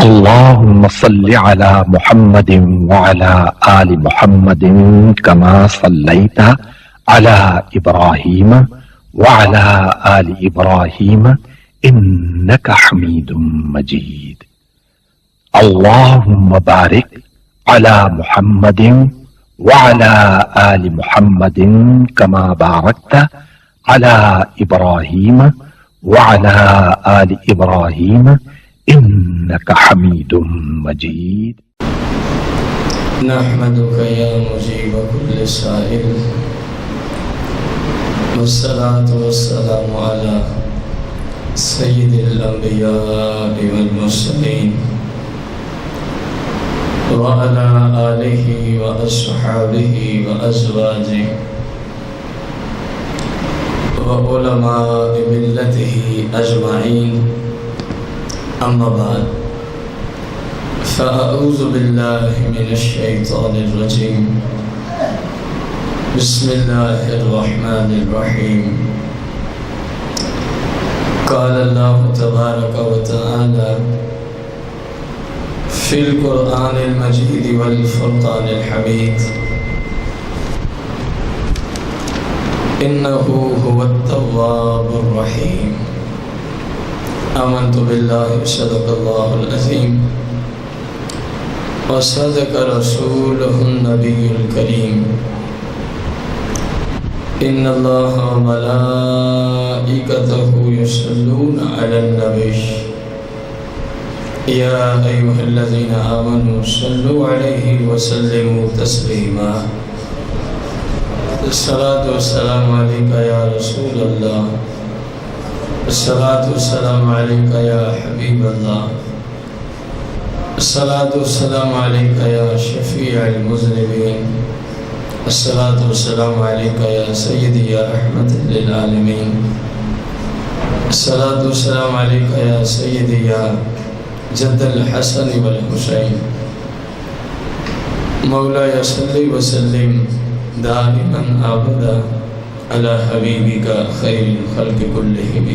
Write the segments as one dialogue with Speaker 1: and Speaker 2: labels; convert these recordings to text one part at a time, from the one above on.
Speaker 1: اللهم صل على محمد وعلى آل محمد كما صليت على إبراهيم وعلى آل إبراهيم إنك حميد مجيد. اللهم بارك على محمد وعلى آل محمد كما باركت على إبراهيم وعلى آل إبراهيم إنك حميد مجيد.
Speaker 2: نحمدك يا مجيب كل سائل، والصلاة والسلام على سيد الأنبياء والمرسلين وعلى آله وأصحابه وأزواجه وعلماء ملته أجمعين. أما بعد، فأعوذ بالله من الشيطان الرجيم. بسم الله الرحمن الرحيم. قال الله تبارك وتعالى في القرآن المجيد والفرقان الحميد: إنه هو التواب الرحيم. آمنت بالله صدق الله العظيم وصدق رسوله النبي الكريم. إن الله وملائكته يصلون على النبي يا أيها الذين آمنوا صلوا عليه وسلموا تسليما. الصلاة والسلام عليك يا رسول الله، الصلاة والسلام عليك يا حبيب الله، الصلاة والسلام عليك يا شفيع المذنبين، الصلاة والسلام عليك يا سيدي يا رحمة للعالمين، الصلاة والسلام عليك يا سيدي يا جد الحسن والحسين. مولاي صل وسلم دائما أبدا على حبيبك خير الخلق كلهم.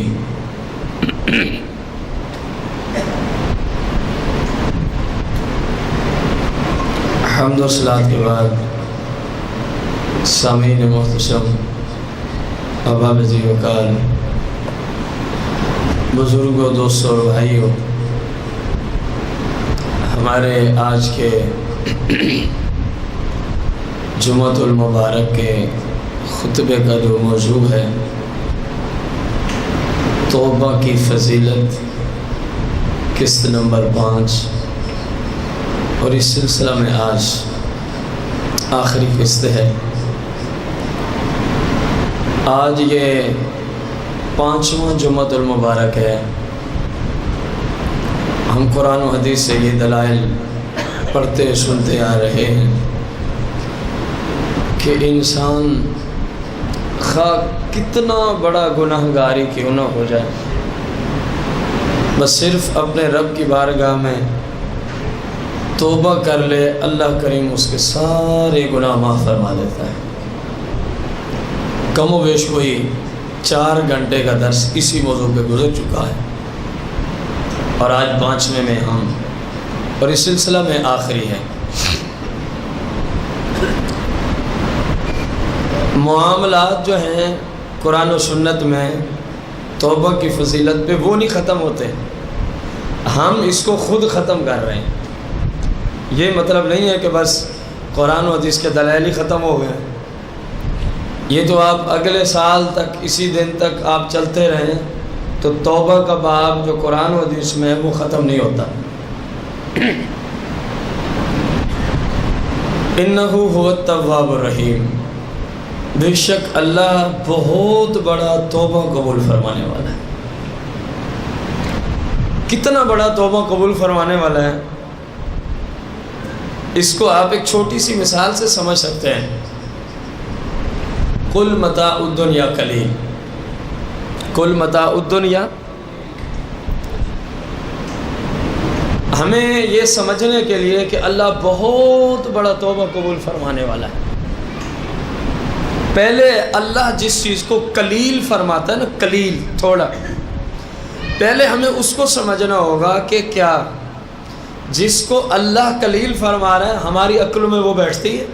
Speaker 2: حمد و صلاۃ کے بعد سامعین محتشم، احباب ذی وقار، بزرگوں، دوستوں اور بھائیوں، ہمارے آج کے جمعۃ المبارک کے خطبے کا جو موضوع ہے توبہ کی فضیلت، قسط نمبر 5، اور اس سلسلہ میں آج آخری قسط ہے. آج یہ 5واں جمعۃ المبارک ہے. ہم قرآن و حدیث سے یہ دلائل پڑھتے سنتے آ رہے ہیں کہ انسان خواہ کتنا بڑا گناہ گاری کیوں نہ ہو جائے، بس صرف اپنے رب کی بارگاہ میں توبہ کر لے، اللہ کریم اس کے سارے گناہ معاف فرما دیتا ہے. کم و بیش کوئی 4 گھنٹے کا درس اسی موضوع پہ گزر چکا ہے، اور آج 5ویں میں ہم، اور اس سلسلہ میں آخری ہے. معاملات جو ہیں قرآن و سنت میں توبہ کی فضیلت پہ وہ نہیں ختم ہوتے، ہم اس کو خود ختم کر رہے ہیں. یہ مطلب نہیں ہے کہ بس قرآن و حدیث کے دلائل ہی ختم ہو گئے. یہ تو آپ اگلے سال تک، اسی دن تک آپ چلتے رہیں تو توبہ کا باب جو قرآن و حدیث میں ہے وہ ختم نہیں ہوتا. انہ هو التواب الرحیم، بے شک اللہ بہت بڑا توبہ قبول فرمانے والا ہے. کتنا بڑا توبہ قبول فرمانے والا ہے، اس کو آپ ایک چھوٹی سی مثال سے سمجھ سکتے ہیں. قل متاع الدنیا قلیل، قل متاع الدنیا، ہمیں یہ سمجھنے کے لیے کہ اللہ بہت بڑا توبہ قبول فرمانے والا ہے. پہلے اللہ جس چیز کو قلیل فرماتا ہے نا، قلیل، تھوڑا، پہلے ہمیں اس کو سمجھنا ہوگا کہ کیا جس کو اللہ قلیل فرما رہا ہے ہماری عقل میں وہ بیٹھتی ہے؟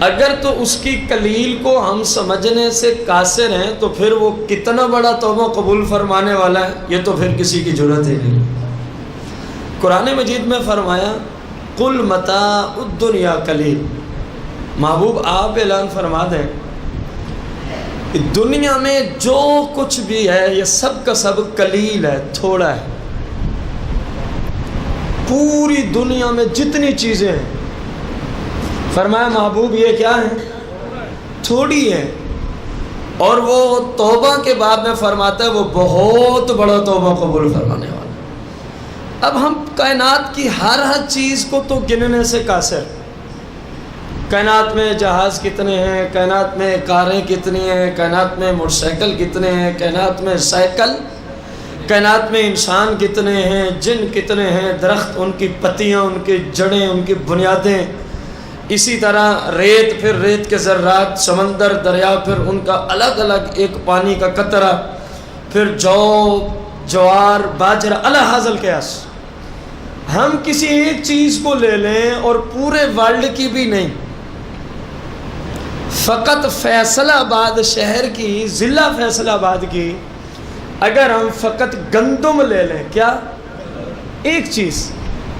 Speaker 2: اگر تو اس کی قلیل کو ہم سمجھنے سے قاصر ہیں تو پھر وہ کتنا بڑا توبہ قبول فرمانے والا ہے، یہ تو پھر کسی کی جرأت ہی نہیں۔ قرآن مجید میں فرمایا قل متاع الدنیا قلیل، محبوب آپ اعلان فرما دیں دنیا میں جو کچھ بھی ہے یہ سب کا سب قلیل ہے، تھوڑا ہے۔ پوری دنیا میں جتنی چیزیں ہیں فرمایا محبوب یہ کیا ہے؟ تھوڑی ہے۔ اور وہ توبہ کے بعد میں فرماتا ہے وہ بہت بڑا توبہ قبول فرمانے والا۔ اب ہم کائنات کی ہر چیز کو تو گننے سے قاصر، کائنات میں جہاز کتنے ہیں، کائنات میں کاریں کتنی ہیں، کائنات میں موٹر سائیکل کتنے ہیں، کائنات میں سائیکل، کائنات میں انسان کتنے ہیں، جن کتنے ہیں، درخت، ان کی پتیاں، ان کی جڑیں، ان کی بنیادیں، اسی طرح ریت، پھر ریت کے ذرات، سمندر، دریا، پھر ان کا الگ الگ ایک پانی کا قطرہ، پھر جو، جوار، باجرہ، الی ھذا القیاس۔ ہم کسی ایک چیز کو لے لیں اور پورے ورلڈ کی بھی نہیں، فقط فیصل آباد شہر کی، ضلع فیصل آباد کی اگر ہم فقط گندم لے لیں، کیا ایک چیز،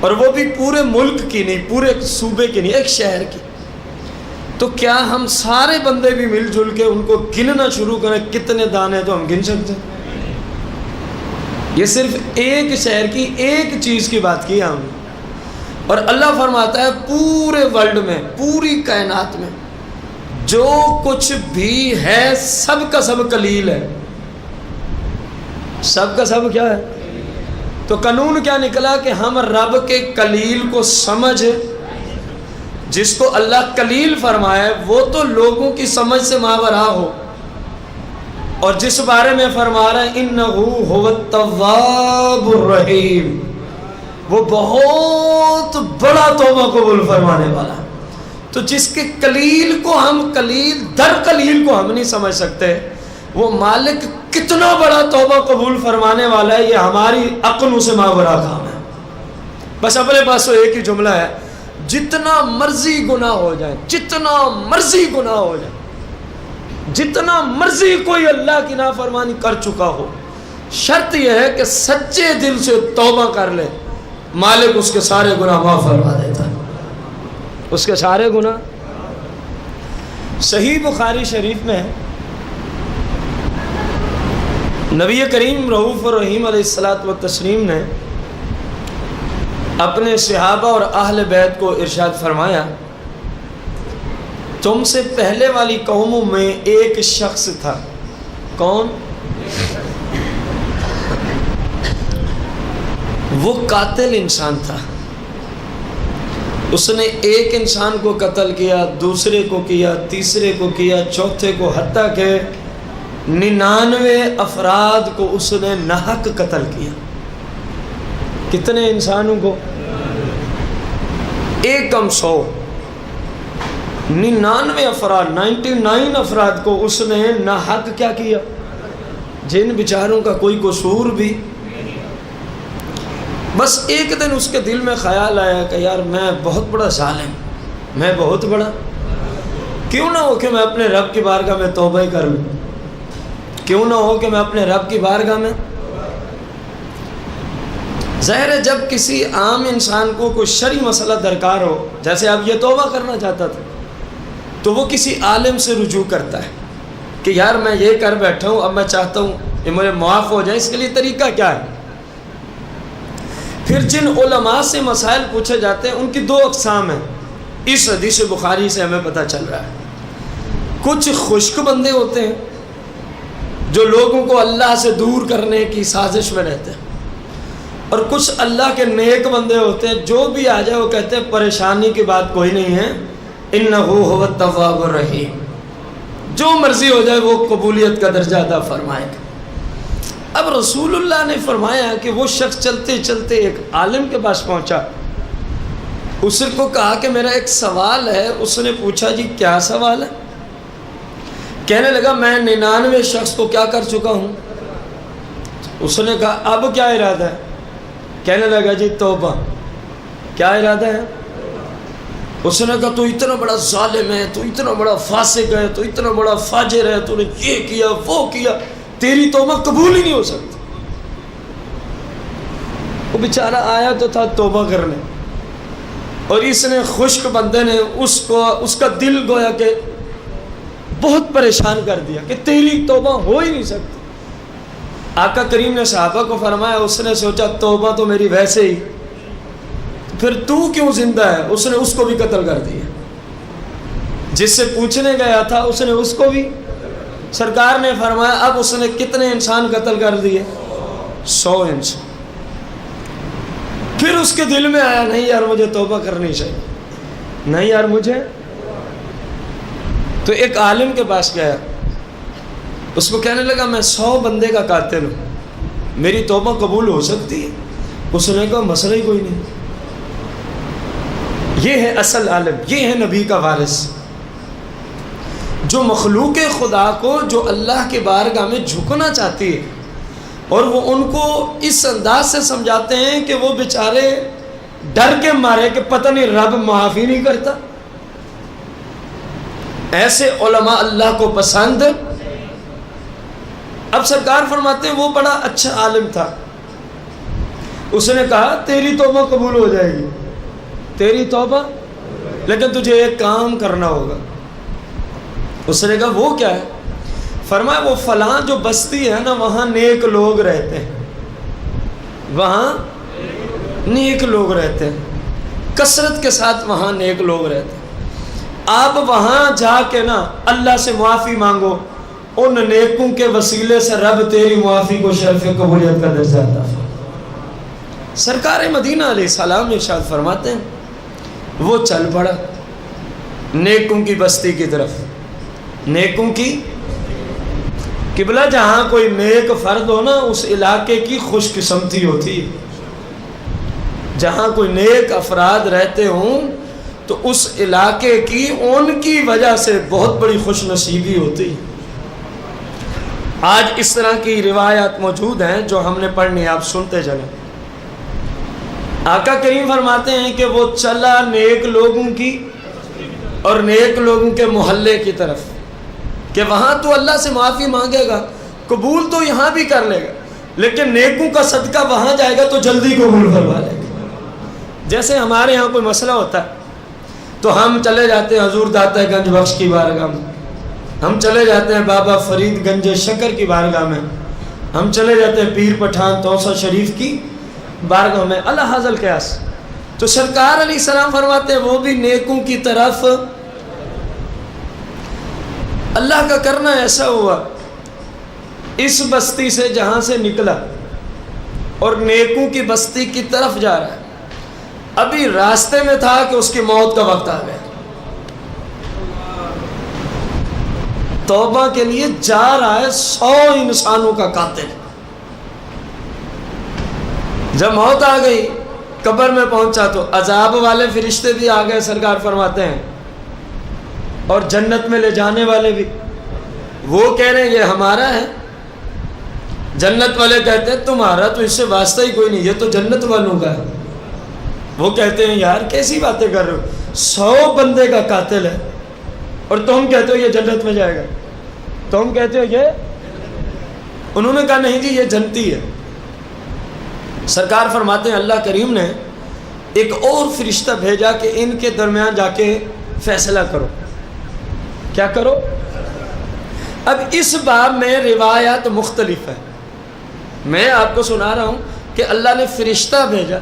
Speaker 2: اور وہ بھی پورے ملک کی نہیں، پورے صوبے کی نہیں، ایک شہر کی، تو کیا ہم سارے بندے بھی مل جل کے ان کو گننا شروع کریں کتنے دانے تو ہم گن سکتے ہیں؟ یہ صرف ایک شہر کی ایک چیز کی بات کی ہم نے، اور اللہ فرماتا ہے پورے ورلڈ میں، پوری کائنات میں جو کچھ بھی ہے سب کا سب قلیل ہے، سب کا سب کیا ہے؟ تو قانون کیا نکلا کہ ہم رب کے قلیل کو سمجھ، جس کو اللہ قلیل فرمائے وہ تو لوگوں کی سمجھ سے ماوراء ہو، اور جس بارے میں فرما رہا ہے انہو هو التواب الرحیم، وہ بہت بڑا توبہ قبول فرمانے والا، تو جس کے قلیل کو ہم قلیل در قلیل کو ہم نہیں سمجھ سکتے، وہ مالک کتنا بڑا توبہ قبول فرمانے والا ہے، یہ ہماری عقلوں سے ماوراء کام ہے۔ بس اپنے پاس تو ایک ہی جملہ ہے، جتنا مرضی گناہ ہو جائے، جتنا مرضی گناہ ہو جائے، جتنا مرضی کوئی اللہ کی نافرمانی کر چکا ہو، شرط یہ ہے کہ سچے دل سے توبہ کر لے، مالک اس کے سارے گناہ معاف فرما دیتا ہے، اس کے سارے گناہ۔ صحیح بخاری شریف میں نبی کریم رؤوف الرحیم علیہ الصلاۃ والتسلیم نے اپنے صحابہ اور اہل بیت کو ارشاد فرمایا تم سے پہلے والی قوموں میں ایک شخص تھا، کون؟ وہ قاتل انسان تھا، اس نے ایک انسان کو قتل کیا، دوسرے کو کیا، تیسرے کو کیا، چوتھے کو، حتیٰ کہ 99 افراد کو اس نے ناحق قتل کیا۔ کتنے انسانوں کو؟ ایک کم 100، 99 افراد، 99 افراد کو اس نے ناحق کیا کیا، جن بیچاروں کا کوئی قصور بھی۔ بس ایک دن اس کے دل میں خیال آیا کہ یار میں بہت بڑا ظالم، میں بہت بڑا، کیوں نہ ہو کہ میں اپنے رب کی بارگاہ میں توبہ کر لوں، کیوں نہ ہو کہ میں اپنے رب کی بارگاہ میں۔ ظاہر ہے جب کسی عام انسان کو کوئی شرعی مسئلہ درکار ہو، جیسے اب یہ توبہ کرنا چاہتا تھا، تو وہ کسی عالم سے رجوع کرتا ہے کہ یار میں یہ کر بیٹھا ہوں، اب میں چاہتا ہوں کہ مجھے معاف ہو جائے، اس کے لیے طریقہ کیا ہے؟ پھر جن علماء سے مسائل پوچھے جاتے ہیں ان کی 2 اقسام ہیں، اس حدیث بخاری سے ہمیں پتہ چل رہا ہے۔ کچھ خشک بندے ہوتے ہیں جو لوگوں کو اللہ سے دور کرنے کی سازش میں رہتے ہیں، اور کچھ اللہ کے نیک بندے ہوتے ہیں جو بھی آ جائے وہ کہتے ہیں پریشانی کی بات کوئی نہیں ہے، انہو هو التواب الرحیم، جو مرضی ہو جائے وہ قبولیت کا درجہ عطا فرمائے گا۔ اب رسول اللہ نے فرمایا کہ وہ شخص چلتے چلتے ایک عالم کے پاس پہنچا، اس کو کہا کہ میرا ایک سوال ہے۔ اس نے پوچھا جی کیا سوال ہے؟ کہنے لگا میں 99 شخص کو کیا کر چکا ہوں۔ اس نے کہا اب کیا ارادہ ہے؟ کہنے لگا جی توبہ، کیا ارادہ ہے؟ اس نے کہا تو اتنا بڑا ظالم ہے، تو اتنا بڑا فاسق ہے، تو اتنا بڑا فاجر ہے، تو نے یہ کیا وہ کیا، تیری توبہ قبول ہی نہیں ہو سکتی۔ وہ بیچارہ آیا تو تھا توبہ کرنے، اور اس نے خشک بندے نے اس کا دل گویا کہ بہت پریشان کر دیا کہ تیری توبہ ہو ہی نہیں سکتی۔ آقا کریم نے صحابہ کو فرمایا، اس نے سوچا توبہ تو میری ویسے ہی، پھر تو کیوں زندہ ہے؟ اس نے اس کو بھی قتل کر دیا، جس سے پوچھنے گیا تھا اس نے اس کو بھی۔ سرکار نے فرمایا اب اس نے کتنے انسان قتل کر دیے؟ 100 انسان۔ پھر اس کے دل میں آیا نہیں یار مجھے توبہ کرنی چاہیے، نہیں یار مجھے، تو ایک عالم کے پاس گیا، اس کو کہنے لگا میں 100 بندے کا قاتل ہوں، میری توبہ قبول ہو سکتی ہے؟ اس نے کہا مسئلہ ہی کوئی نہیں۔ یہ ہے اصل عالم، یہ ہے نبی کا وارث، جو مخلوق خدا کو، جو اللہ کے بارگاہ میں جھکنا چاہتی ہے، اور وہ ان کو اس انداز سے سمجھاتے ہیں کہ وہ بیچارے ڈر کے مارے کہ پتہ نہیں رب معافی نہیں کرتا۔ ایسے علماء اللہ کو پسند۔ اب سرکار فرماتے ہیں وہ بڑا اچھا عالم تھا، اس نے کہا تیری توبہ قبول ہو جائے گی، تیری توبہ، لیکن تجھے ایک کام کرنا ہوگا۔ اس نے کہا وہ کیا ہے؟ فرمایا وہ فلاں جو بستی ہے نا وہاں نیک لوگ رہتے ہیں، وہاں نیک لوگ رہتے ہیں، کثرت کے ساتھ وہاں نیک لوگ رہتے ہیں، آپ وہاں جا کے نا اللہ سے معافی مانگو، ان نیکوں کے وسیلے سے رب تیری معافی کو شرف قبولیت کا درجہ عطا فرمائے۔ سرکار مدینہ علیہ السلام ارشاد فرماتے ہیں وہ چل پڑا نیکوں کی بستی کی طرف، نیکوں کی قبلہ، جہاں کوئی نیک فرد ہو نا اس علاقے کی خوش قسمتی ہوتی ہے، جہاں کوئی نیک افراد رہتے ہوں تو اس علاقے کی ان کی وجہ سے بہت بڑی خوش نصیبی ہوتی ہے۔ آج اس طرح کی روایات موجود ہیں جو ہم نے پڑھنی، آپ سنتے چلیں۔ آقا کریم فرماتے ہیں کہ وہ چلا نیک لوگوں کی اور نیک لوگوں کے محلے کی طرف، کہ وہاں تو اللہ سے معافی مانگے گا، قبول تو یہاں بھی کر لے گا، لیکن نیکوں کا صدقہ وہاں جائے گا تو جلدی قبول کروا لے گا۔ جیسے ہمارے یہاں کوئی مسئلہ ہوتا ہے تو ہم چلے جاتے ہیں حضور داتا گنج بخش کی بارگاہ میں، ہم چلے جاتے ہیں بابا فرید گنج شکر کی بارگاہ میں، ہم چلے جاتے ہیں پیر پٹھان توسہ شریف کی بارگاہ میں، اللہ حاضل قیاس۔ تو سرکار علیہ السلام فرماتے ہیں وہ بھی نیکوں کی طرف۔ اللہ کا کرنا ایسا ہوا، اس بستی سے جہاں سے نکلا اور نیکوں کی بستی کی طرف جا رہا ہے، ابھی راستے میں تھا کہ اس کی موت کا وقت آ گیا، توبہ کے لیے جا رہا ہے 100 انسانوں کا قاتل۔ جب موت آ گئی قبر میں پہنچا تو عذاب والے فرشتے بھی آ گئے، سرکار فرماتے ہیں، اور جنت میں لے جانے والے بھی۔ وہ کہہ رہے ہیں یہ ہمارا ہے، جنت والے کہتے ہیں تمہارا تو اس سے واسطہ ہی کوئی نہیں، یہ تو جنت والوں کا ہے۔ وہ کہتے ہیں یار کیسی باتیں کر رہے ہو، 100 بندے کا قاتل ہے اور تم کہتے ہو یہ جنت میں جائے گا، تم کہتے ہو یہ۔ انہوں نے کہا نہیں جی یہ جنتی ہے۔ سرکار فرماتے ہیں اللہ کریم نے ایک اور فرشتہ بھیجا کہ ان کے درمیان جا کے فیصلہ کرو، کیا کرو۔ اب اس باب میں روایات مختلف ہیں، میں آپ کو سنا رہا ہوں کہ اللہ نے فرشتہ بھیجا،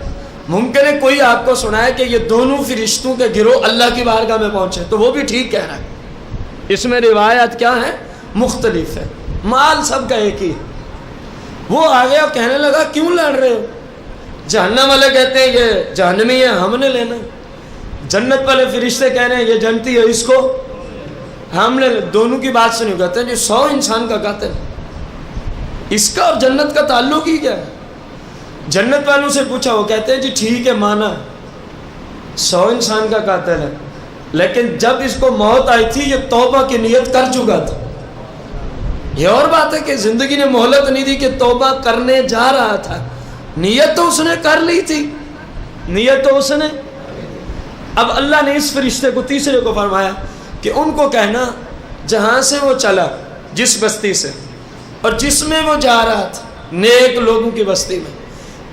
Speaker 2: ممکن ہے کوئی آپ کو سنائے کہ یہ دونوں فرشتوں کے گروہ اللہ کی بارگاہ میں پہنچے، تو وہ بھی ٹھیک کہہ رہا ہے۔ اس میں روایات کیا ہیں؟ مختلف ہے، مال سب کا ایک ہی ہے۔ وہ آگے اور کہنے لگا کیوں لڑ رہے ہو؟ جہنم والے کہتے ہیں یہ جہنمی ہے ہم نے لینا، جنت والے فرشتے کہہ رہے ہیں یہ جنتی ہے اس کو ہم نے، دونوں کی بات سنی، کہتے ہیں جو 100 انسان کا قاتل، اس کا اور جنت کا تعلق ہی کیا ہے؟ جنت والوں سے پوچھا، وہ کہتے ہیں جی ٹھیک ہے مانا 100 انسان کا قاتل ہے، لیکن جب اس کو موت آئی تھی یہ توبہ کی نیت کر چکا تھا۔ یہ اور بات ہے کہ زندگی نے مہلت نہیں دی کہ توبہ کرنے جا رہا تھا، نیت تو اس نے کر لی تھی، نیت تو اس نے. اب اللہ نے اس فرشتے کو تیسرے کو فرمایا کہ ان کو کہنا جہاں سے وہ چلا، جس بستی سے اور جس میں وہ جا رہا تھا، نیک لوگوں کی بستی میں،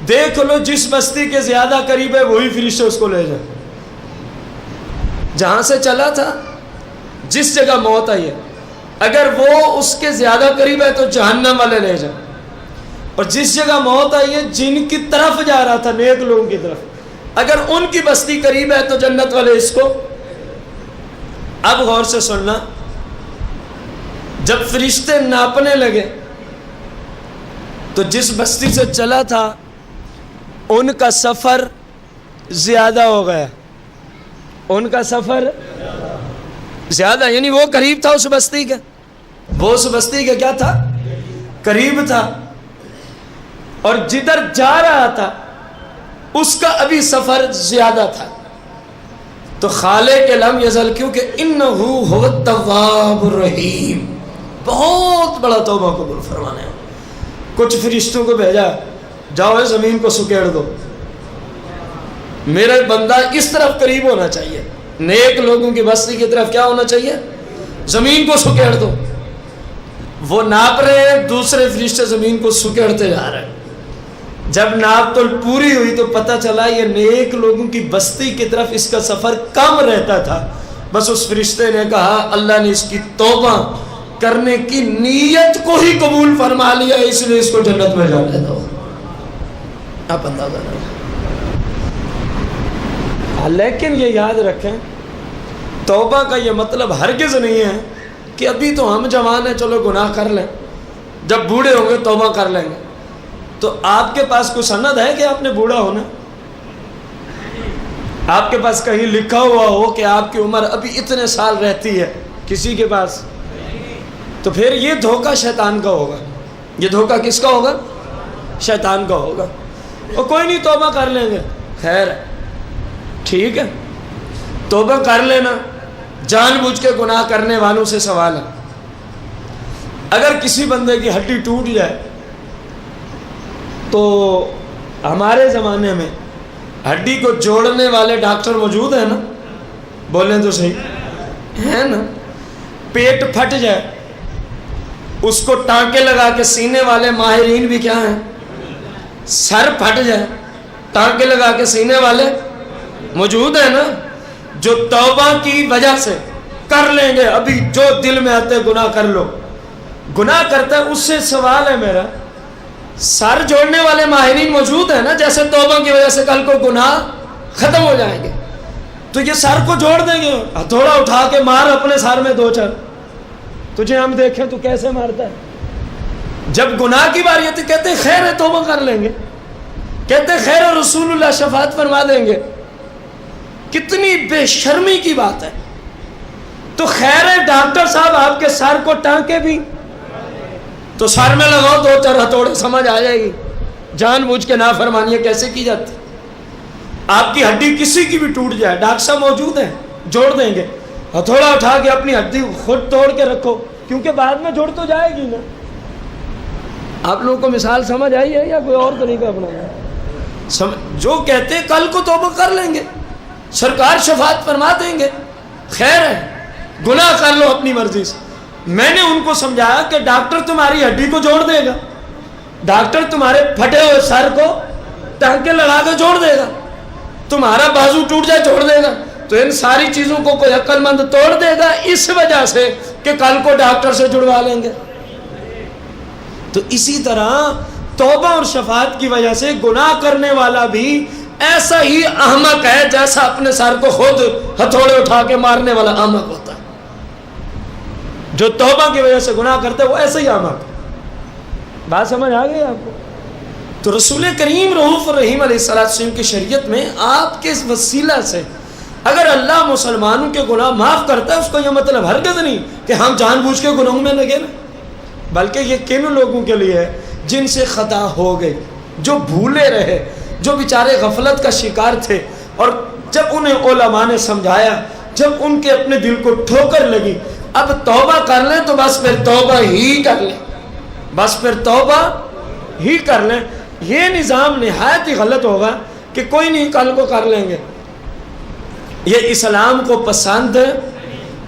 Speaker 2: دیکھ لو جس بستی کے زیادہ قریب ہے وہی فرشتے اس کو لے جائیں. جہاں سے چلا تھا، جس جگہ موت آئی ہے، اگر وہ اس کے زیادہ قریب ہے تو جہنم والے لے جائیں، اور جس جگہ موت آئی ہے جن کی طرف جا رہا تھا، نیک لوگوں کی طرف، اگر ان کی بستی قریب ہے تو جنت والے اس کو. اب غور سے سننا، جب فرشتے ناپنے لگے تو جس بستی سے چلا تھا ان کا سفر زیادہ ہو گیا، ان کا سفر زیادہ، یعنی وہ قریب تھا اس بستی کے، وہ اس بستی کے کیا تھا؟ قریب تھا، اور جدھر جا رہا تھا اس کا ابھی سفر زیادہ تھا. تو خالق لم یزل، کیونکہ انہ هو التواب الرحیم، بہت بڑا توبہ قبول فرمانے ہیں. کچھ فرشتوں کو بھیجا، جاؤ زمین کو سکیڑ دو، میرا بندہ اس طرف قریب ہونا چاہیے، نیک لوگوں کی بستی کی طرف کیا ہونا چاہیے؟ زمین کو سکیڑ دو. وہ ناپ رہے ہیں، دوسرے فرشتے زمین کو سکیڑتے جا رہے ہیں. جب ناپ تو پوری ہوئی تو پتہ چلا یہ نیک لوگوں کی بستی کی طرف اس کا سفر کم رہتا تھا. بس اس فرشتے نے کہا اللہ نے اس کی توبہ کرنے کی نیت کو ہی قبول فرما لیا، اس لیے اس کو جنت میں جانے دو. آپ اندازہ کریں. لیکن یہ یاد رکھیں، توبہ کا یہ مطلب ہرگز نہیں ہے کہ ابھی تو ہم جوان ہیں چلو گناہ کر لیں، جب بوڑھے ہوں گے توبہ کر لیں گے. تو آپ کے پاس کوئی سند ہے کہ آپ نے بوڑھا ہونا؟ آپ کے پاس کہیں لکھا ہوا ہو کہ آپ کی عمر ابھی اتنے سال رہتی ہے؟ کسی کے پاس. تو پھر یہ دھوکہ شیطان کا ہوگا. یہ دھوکہ کس کا ہوگا؟ شیطان کا ہوگا. اور کوئی نہیں توبہ کر لیں گے، خیر ٹھیک ہے، توبہ کر لینا. جان بوجھ کے گناہ کرنے والوں سے سوال ہے، اگر کسی بندے کی ہڈی ٹوٹ جائے تو ہمارے زمانے میں ہڈی کو جوڑنے والے ڈاکٹر موجود ہیں نا؟ بولیں تو صحیح ہے نا؟ پیٹ پھٹ جائے اس کو ٹانکے لگا کے سینے والے ماہرین بھی کیا ہیں؟ سر پھٹ جائے ٹانکے لگا کے سینے والے موجود ہیں نا؟ جو توبہ کی وجہ سے کر لیں گے، ابھی جو دل میں آتے گناہ کر لو، گناہ کرتا ہے اس سے سوال ہے میرا، سر جوڑنے والے ماہرین موجود ہیں نا؟ جیسے توبہ کی وجہ سے کل کو گناہ ختم ہو جائیں گے تو یہ سر کو جوڑ دیں گے، ہتھوڑا اٹھا کے مار اپنے سر میں دو چار. تجھے ہم دیکھیں تو کیسے مارتا ہے؟ جب گناہ کی باری آتی کہتے خیر ہے توبہ کر لیں گے، کہتے خیر ہے رسول اللہ شفاعت فرما دیں گے. کتنی بے شرمی کی بات ہے. تو خیر ہے ڈاکٹر صاحب آپ کے سر کو ٹانکے بھی تو سر میں لگاؤ دو چار ہتھوڑے، سمجھ آ جائے گی جان بوجھ کے نافرمانیاں کیسے کی جاتی. آپ کی ہڈی کسی کی بھی ٹوٹ جائے، ڈاکٹر صاحب موجود ہیں جوڑ دیں گے. ہتھوڑا اٹھا کے اپنی ہڈی خود توڑ کے رکھو، کیونکہ بعد میں جوڑ تو جائے گی نا. آپ لوگوں کو مثال سمجھ آئی ہے یا کوئی اور طریقہ اپنا؟ جو کہتے ہیں کل کو توبہ کر لیں گے، سرکار شفاعت فرما دیں گے، خیر ہے گناہ کر لو اپنی مرضی سے. میں نے ان کو سمجھایا کہ ڈاکٹر تمہاری ہڈی کو جوڑ دے گا، ڈاکٹر تمہارے پھٹے ہوئے سر کو ٹانکے لگا کے جوڑ دے گا، تمہارا بازو ٹوٹ جائے جوڑ دے گا. تو ان ساری چیزوں کو کوئی عقل مند توڑ دے گا اس وجہ سے کہ کل کو ڈاکٹر سے جڑوا لیں گے. تو اسی طرح توبہ اور شفاعت کی وجہ سے گناہ کرنے والا بھی ایسا ہی احمق ہے جیسا اپنے سر کو خود ہتھوڑے اٹھا کے مارنے والا احمق ہوتا ہے. جو توبہ کی وجہ سے گناہ کرتے وہ ایسا ہی احمق. بات سمجھ آ گئی آپ کو؟ تو رسول کریم رؤوف الرحیم علیہ السلام کی شریعت میں آپ کے وسیلہ سے اگر اللہ مسلمانوں کے گناہ معاف کرتا ہے، اس کا یہ مطلب ہرگز نہیں کہ ہم جان بوجھ کے گناہوں میں لگے نا، بلکہ یہ کن لوگوں کے لیے ہے جن سے خطا ہو گئی، جو بھولے رہے، جو بیچارے غفلت کا شکار تھے، اور جب انہیں علماء نے سمجھایا، جب ان کے اپنے دل کو ٹھوکر لگی، اب توبہ کر لیں تو بس پھر توبہ ہی کر لیں، بس پھر توبہ ہی کر لیں. یہ نظام نہایت ہی غلط ہوگا کہ کوئی نہیں کل کو کر لیں گے. یہ اسلام کو پسند ہے.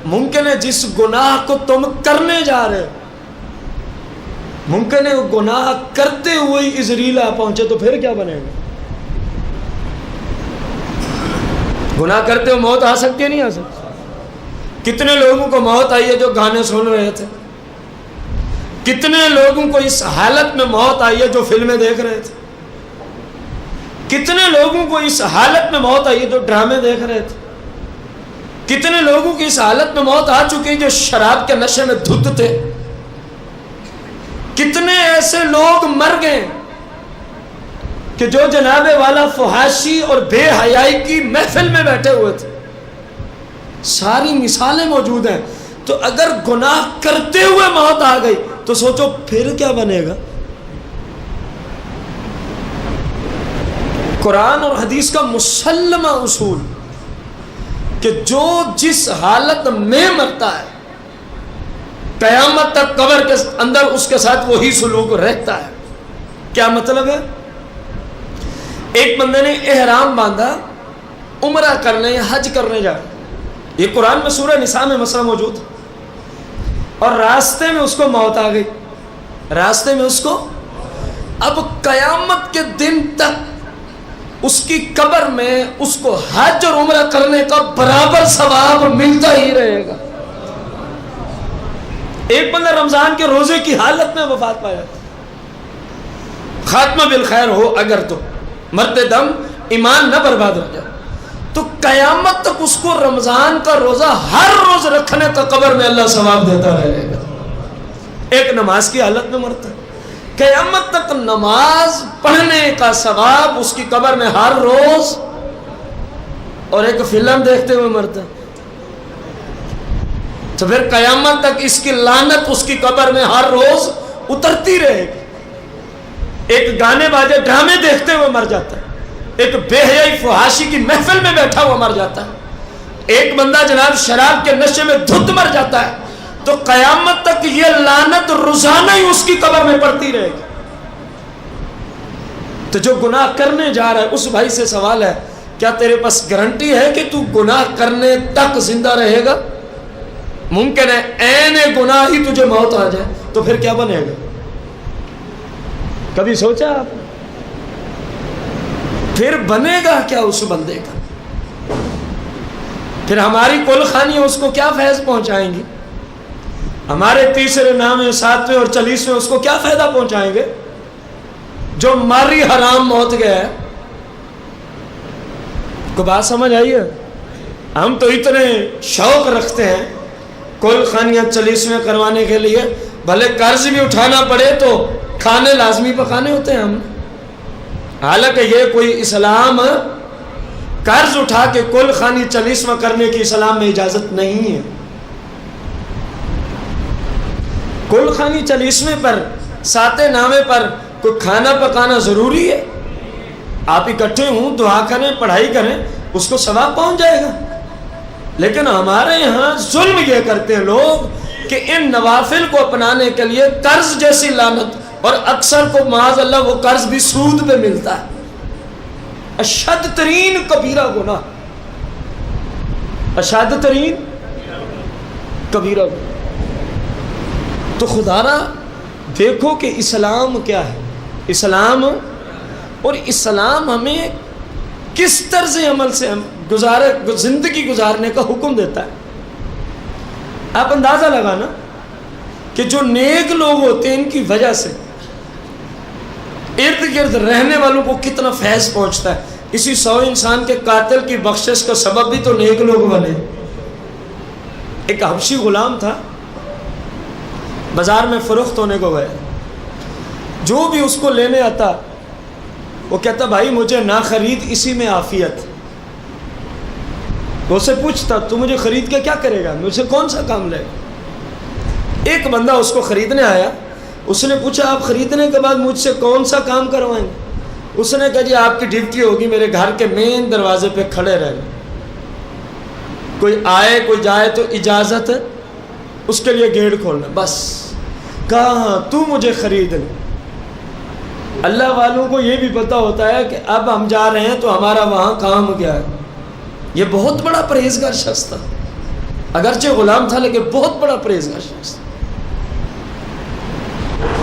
Speaker 2: ممکن ہے جس گناہ کو تم کرنے جا رہے ممکن ہے وہ گناہ کرتے ہوئے اسرائیل آ پہنچے تو پھر کیا بنے گا؟ گناہ کرتے ہوئے موت آ سکتی ہے نہیں آ سکتی؟ کتنے لوگوں کو موت آئی ہے جو گانے سن رہے تھے؟ کتنے لوگوں کو اس حالت میں موت آئی ہے جو فلمیں دیکھ رہے تھے؟ کتنے لوگوں کو اس حالت میں موت آئی ہے جو ڈرامے دیکھ رہے تھے؟ کتنے لوگوں کی اس حالت میں موت آ چکی ہے جو شراب کے نشے میں دھت تھے؟ کتنے ایسے لوگ مر گئے کہ جو جناب والا فحاشی اور بے حیائی کی محفل میں بیٹھے ہوئے تھے. ساری مثالیں موجود ہیں. تو اگر گناہ کرتے ہوئے موت آ گئی تو سوچو پھر کیا بنے گا؟ قرآن اور حدیث کا مسلمہ اصول کہ جو جس حالت میں مرتا ہے قیامت تک قبر کے اندر اس کے ساتھ وہی سلوک رہتا ہے. کیا مطلب ہے؟ ایک بندے نے احرام باندھا عمرہ کرنے یا حج کرنے جا رہا. یہ قرآن میں سورہ نساء میں مسئلہ موجود ہے. اور راستے میں اس کو موت آ گئی. راستے میں اس کو اب قیامت کے دن تک اس کی قبر میں اس کو حج اور عمرہ کرنے کا برابر ثواب ملتا ہی رہے گا. ایک بندہ رمضان کے روزے کی حالت میں وفات پایا, خاتمہ بالخیر ہو اگر تو مرتے دم ایمان نہ برباد ہو جائے, تو قیامت تک اس کو رمضان کا روزہ ہر روز رکھنے کا قبر میں اللہ ثواب دیتا رہے گا. ایک نماز کی حالت میں مرتا ہے, قیامت تک نماز پڑھنے کا ثواب اس کی قبر میں ہر روز. اور ایک فلم دیکھتے ہوئے مرتا ہے تو پھر قیامت تک اس کی لعنت اس کی قبر میں ہر روز اترتی رہے گی. ایک گانے باجے ڈرامے دیکھتے ہوئے مر جاتا ہے, ایک بے حیائی فحاشی کی محفل میں بیٹھا ہوا مر جاتا ہے, ایک بندہ جناب شراب کے نشے میں دھت مر جاتا ہے, تو قیامت تک یہ لعنت روزانہ ہی اس کی قبر میں پڑتی رہے گی. تو جو گناہ کرنے جا رہا ہے اس بھائی سے سوال ہے, کیا تیرے پاس گارنٹی ہے کہ تو گناہ کرنے تک زندہ رہے گا؟ ممکن ہے عین گناہ ہی تجھے موت آ جائے تو پھر کیا بنے گا؟ کبھی سوچا آپ؟ پھر بنے گا کیا اس بندے کا؟ پھر ہماری کل خانیاں اس کو کیا فیض پہنچائیں گی؟ ہمارے تیسرے نامے 7ویں اور 40ویں اس کو کیا فائدہ پہنچائیں گے جو ماری حرام موت گیا ہے؟ کو بات سمجھ آئی ہے؟ ہم تو اتنے شوق رکھتے ہیں کل خانیاں 40ویں کروانے کے لیے, بھلے قرض بھی اٹھانا پڑے تو کھانے لازمی پکانے ہوتے ہیں ہم. حالانکہ یہ کوئی اسلام قرض اٹھا کے کل خانی 40واں کرنے کی اسلام میں اجازت نہیں ہے. کل خانی 40ویں پر 7 نامے پر کوئی کھانا پکانا ضروری ہے؟ آپ اکٹھے ہوں, دعا کریں, پڑھائی کریں, اس کو ثواب پہنچ جائے گا. لیکن ہمارے یہاں ظلم یہ کرتے ہیں لوگ کہ ان نوافل کو اپنانے کے لیے قرض جیسی لعنت, اور اکثر کو معاذ اللہ وہ قرض بھی سود پہ ملتا ہے. اشد ترین کبیرہ گناہ, اشد ترین کبیرہ گناہ. تو خدا را دیکھو کہ اسلام کیا ہے. اسلام اور اسلام ہمیں کس طرز عمل سے زندگی گزارنے کا حکم دیتا ہے. آپ اندازہ لگانا کہ جو نیک لوگ ہوتے ہیں ان کی وجہ سے ارد گرد رہنے والوں کو کتنا فیض پہنچتا ہے. اسی 100 انسان کے قاتل کی بخشش کا سبب بھی تو نیک لوگ بنے. ایک حبشی غلام تھا, بازار میں فروخت ہونے کو گئے, جو بھی اس کو لینے آتا وہ کہتا بھائی مجھے نہ خرید, اسی میں عافیت. وہ سے پوچھتا تو مجھے خرید کے کیا کرے گا, مجھ سے کون سا کام لے گا؟ ایک بندہ اس کو خریدنے آیا, اس نے پوچھا آپ خریدنے کے بعد مجھ سے کون سا کام کروائیں گے؟ اس نے کہا جی آپ کی ڈیوٹی ہوگی میرے گھر کے مین دروازے پہ کھڑے رہنا, کوئی آئے کوئی جائے تو اجازت ہے اس کے لیے گیٹ کھولنا, بس. کہاں تو مجھے خرید لے. اللہ والوں کو یہ بھی پتہ ہوتا ہے کہ اب ہم جا رہے ہیں تو ہمارا وہاں کام کیا ہے. یہ بہت بڑا پرہیزگار شخص تھا، اگرچہ غلام تھا لیکن بہت بڑا پرہیزگار شخص تھا.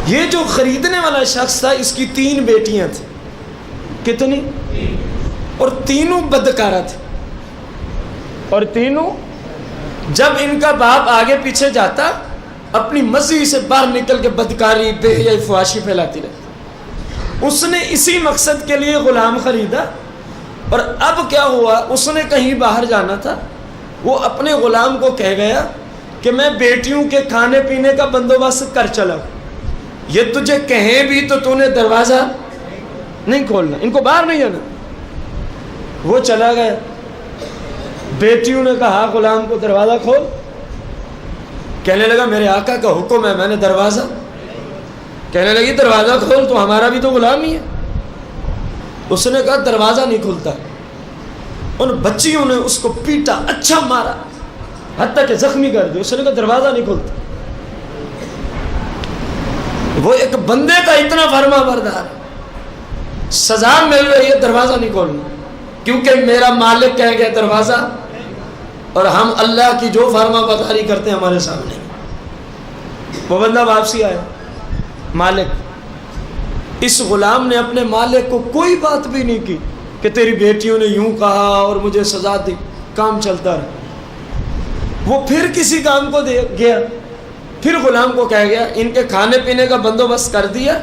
Speaker 2: یہ جو خریدنے والا شخص تھا اس کی 3 بیٹیاں تھیں. کتنی؟ اور تینوں بدکارہ تھے. اور تینوں جب ان کا باپ آگے پیچھے جاتا اپنی مرضی سے باہر نکل کے بدکاری بے حیائی فحاشی پھیلاتی رہتی. اس نے اسی مقصد کے لیے غلام خریدا. اور اب کیا ہوا، اس نے کہیں باہر جانا تھا، وہ اپنے غلام کو کہہ گیا کہ میں بیٹیوں کے کھانے پینے کا بندوبست کر چلا، یہ تجھے کہیں بھی تو نے دروازہ نہیں کھولنا، ان کو باہر نہیں جانا. وہ چلا گیا. بیٹیوں نے کہا غلام کو دروازہ کھول. کہنے لگا میرے آقا کا حکم ہے، میں نے دروازہ. کہنے لگی دروازہ کھول، تو ہمارا بھی تو غلام ہی ہے. اس نے کہا دروازہ نہیں کھلتا. ان بچیوں نے اس کو پیٹا، اچھا مارا، حتیٰ کہ زخمی کر دیا. اس نے کہا دروازہ نہیں کھلتا. وہ ایک بندے کا اتنا فرما بردار، سزا مل رہی ہے دروازہ نہیں کھولنا، کیونکہ میرا مالک کہہ گیا دروازہ، اور ہم اللہ کی جو فرما برداری کرتے ہیں ہمارے سامنے. وہ بندہ واپسی آیا. مالک، اس غلام نے اپنے مالک کو کوئی بات بھی نہیں کی کہ تیری بیٹیوں نے یوں کہا اور مجھے سزا دی. کام چلتا رہا. وہ پھر کسی کام کو گیا، پھر غلام کو کہہ گیا ان کے کھانے پینے کا بندوبست کر دیا،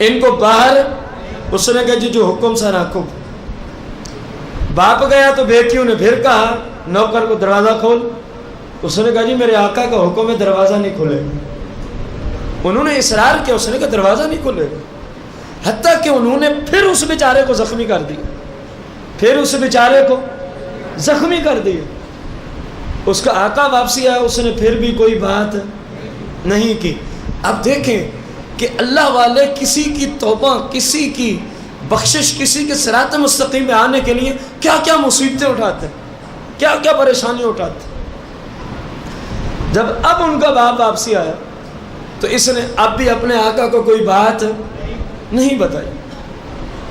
Speaker 2: ان کو باہر. اس نے کہا جی جو حکم سر حکم. باپ گیا تو بیٹیوں نے پھر کہا نوکر کو دروازہ کھول. اس نے کہا جی میرے آقا کا حکم ہے دروازہ نہیں کھلے. انہوں نے اصرار کیا. اس نے کہا دروازہ نہیں کھلے. حتیٰ کہ انہوں نے پھر اس بیچارے کو زخمی کر دیا، پھر اس بیچارے کو زخمی کر دیا. اس کا آقا واپسی آیا، اس نے پھر بھی کوئی بات نہیں کی. اب دیکھیں کہ اللہ والے کسی کی توبہ، کسی کی بخشش، کسی کے صراط مستقیم میں آنے کے لیے کیا کیا مصیبتیں اٹھاتے ہیں، کیا کیا پریشانیاں اٹھاتے ہیں. جب اب ان کا باپ واپسی آیا تو اس نے اب بھی اپنے آقا کو کوئی بات نہیں بتائی.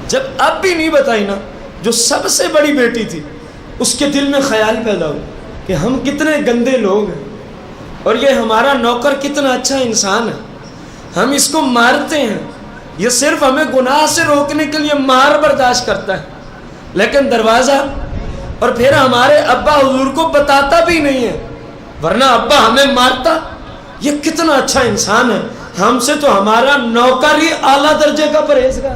Speaker 2: جب اب بھی نہیں بتائی نا، جو سب سے بڑی بیٹی تھی اس کے دل میں خیال پیدا ہوا کہ ہم کتنے گندے لوگ ہیں اور یہ ہمارا نوکر کتنا اچھا انسان ہے، ہم اس کو مارتے ہیں، یہ صرف ہمیں گناہ سے روکنے کے لیے مار برداشت کرتا ہے، لیکن دروازہ. اور پھر ہمارے ابا حضور کو بتاتا بھی نہیں ہے، ورنہ ابا ہمیں مارتا. یہ کتنا اچھا انسان ہے، ہم سے تو ہمارا نوکر ہی اعلیٰ درجے کا پرہیزگار.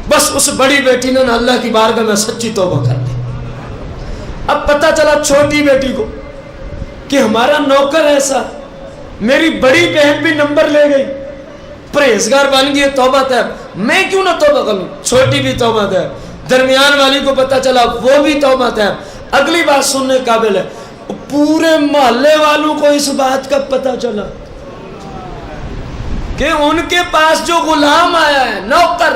Speaker 2: بس اس بڑی بیٹی نے اللہ کی بارگاہ میں سچی توبہ کر دی. اب پتہ چلا چھوٹی بیٹی کو کہ ہمارا نوکر ایسا. میری بڑی بہن بھی نمبر لے گئی، پرہیزگار بن گئی، توبہ طیب. میں کیوں نہ توبہ کروں؟ چھوٹی بھی توبہ طیب. درمیان والی کو پتہ چلا، وہ بھی توبہ طیب. اگلی بات سننے قابل ہے، پورے محلے والوں کو اس بات کا پتہ چلا کہ ان کے پاس جو غلام آیا ہے نوکر،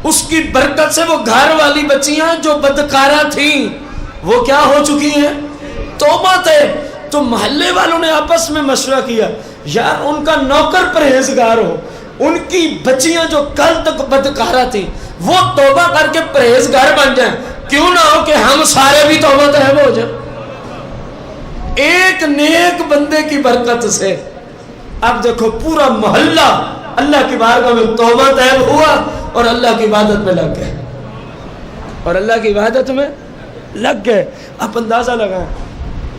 Speaker 2: اس کی برکت سے وہ گھر والی بچیاں جو بدکارہ تھیں وہ کیا ہو چکی ہیں؟ توبہ طیب. تو محلے والوں نے آپس میں مشورہ کیا یار ان کا نوکر پرہیزگار ہو، ان کی بچیاں جو کل تک بدکارہ تھیں وہ توبہ کر کے پرہیزگار بن جائیں، کیوں نہ ہو کہ ہم سارے بھی توبہ طیب ہو جائیں. ایک نیک بندے کی برکت سے اب دیکھو پورا محلہ اللہ کی بارگاہ میں توبہ طیب ہوا اور اللہ کی عبادت میں لگ گئے، اور اللہ کی عبادت میں لگ گئے. آپ اندازہ لگائیں،